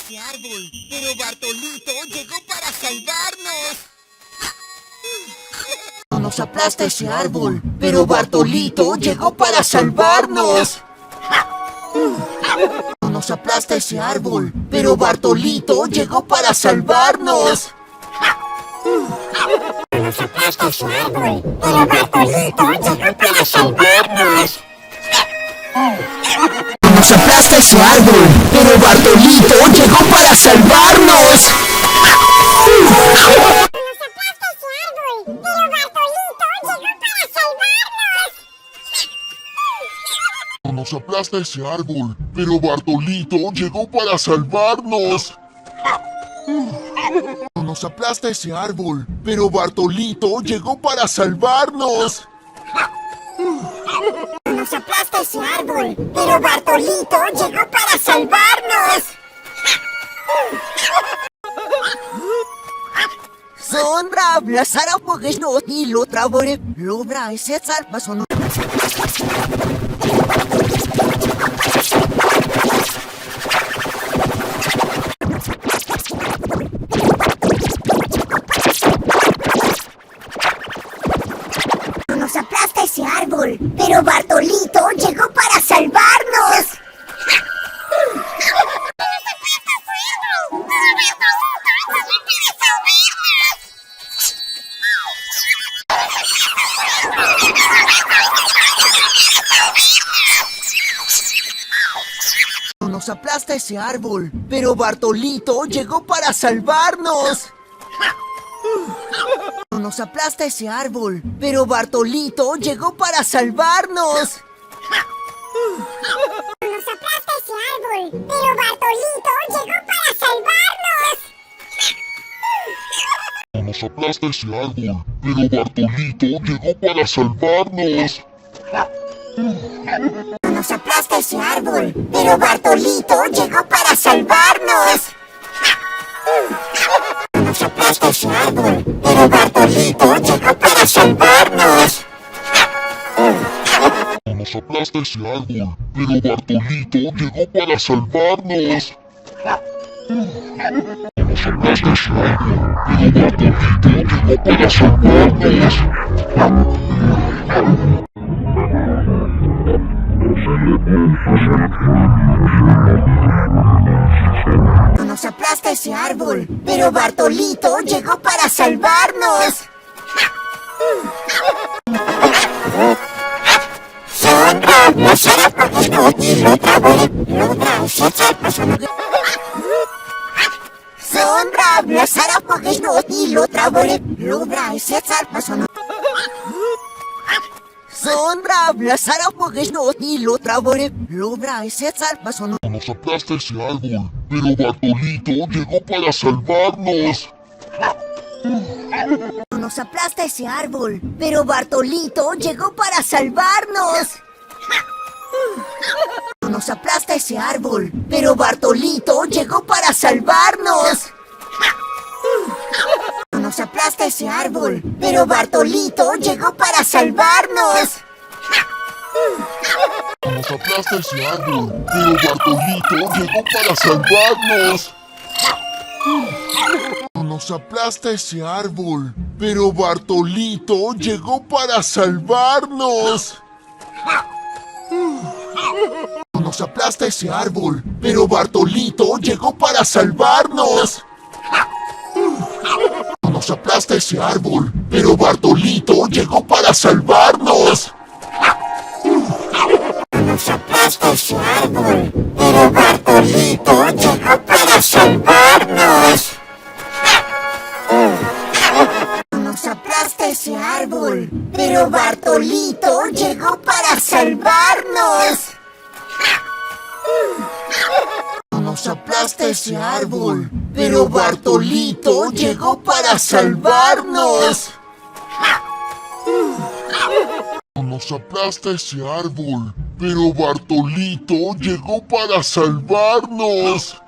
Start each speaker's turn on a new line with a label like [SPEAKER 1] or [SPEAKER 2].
[SPEAKER 1] ese árbol, pero Bartolito llegó para salvarnos.
[SPEAKER 2] No nos aplasta ese árbol, pero Bartolito llegó para salvarnos. No nos aplasta ese árbol, pero Bartolito llegó para salvarnos.
[SPEAKER 3] No nos aplasta ese árbol, pero Bartolito llegó para salvarnos.
[SPEAKER 2] No nos aplasta ese árbol, pero Bartolito llegó para salvarnos.
[SPEAKER 3] Nos aplasta ese árbol, pero Bartolito llegó para salvarnos.
[SPEAKER 2] Nos aplasta ese árbol, pero Bartolito llegó para salvarnos.
[SPEAKER 3] Nos aplasta ese árbol, pero Bartolito llegó para salvarnos.
[SPEAKER 2] Sondra, blasara poges no ni lo travore, lo bra ese salva sono.
[SPEAKER 3] Nos aplasta ese árbol, pero Bartolito llegó para salvarnos.
[SPEAKER 2] Nos aplasta ese árbol, pero Bartolito llegó para salvarnos. Nos aplasta ese árbol, pero Bartolito llegó para salvarnos.
[SPEAKER 3] Nos aplasta ese árbol, pero Bartolito llegó para salvarnos.
[SPEAKER 4] Nos aplasta ese árbol, pero Bartolito llegó para salvarnos.
[SPEAKER 3] Nos aplasta ese árbol, pero Bartolito llegó para salvarnos. Nos aplasta ese árbol, pero Bartolito llegó para salvarnos.
[SPEAKER 4] Nos aplasta ese árbol, pero Bartolito llegó para salvarnos. Nos aplasta ese árbol, pero Bartolito llegó para salvarnos.
[SPEAKER 2] Nos aplasta ese árbol, pero Bartolito llegó para salvarnos.
[SPEAKER 3] Sondra, no será porque no ni lo travore, lo bra ese salva sono.
[SPEAKER 2] Sondra, blasara poges no ni lo travore, lo bra ese salva sono. Sondra, blasara poges no ni lo travore, lo bra ese salva sono.
[SPEAKER 4] Nos aplasta ese árbol, pero Bartolito llegó para salvarnos.
[SPEAKER 2] Nos aplasta ese árbol, pero Bartolito llegó para salvarnos. Nos aplasta ese árbol, pero Bartolito llegó para salvarnos. Nos aplasta ese árbol, pero Bartolito llegó para salvarnos.
[SPEAKER 4] Nos aplasta ese árbol, pero Bartolito llegó para salvarnos. Nos aplasta ese árbol, pero Bartolito llegó para salvarnos.
[SPEAKER 2] Nos aplasta ese árbol, pero Bartolito llegó para salvarnos. Nos aplasta ese árbol, pero Bartolito llegó para salvarnos.
[SPEAKER 3] Nos aplasta ese árbol, pero Bartolito llegó para salvarnos.
[SPEAKER 2] Nos aplasta ese árbol, pero Bartolito llegó para salvarnos. Nos aplasta ese árbol, pero Bartolito llegó para salvarnos.
[SPEAKER 4] Nos aplasta ese árbol, pero Bartolito llegó para salvarnos.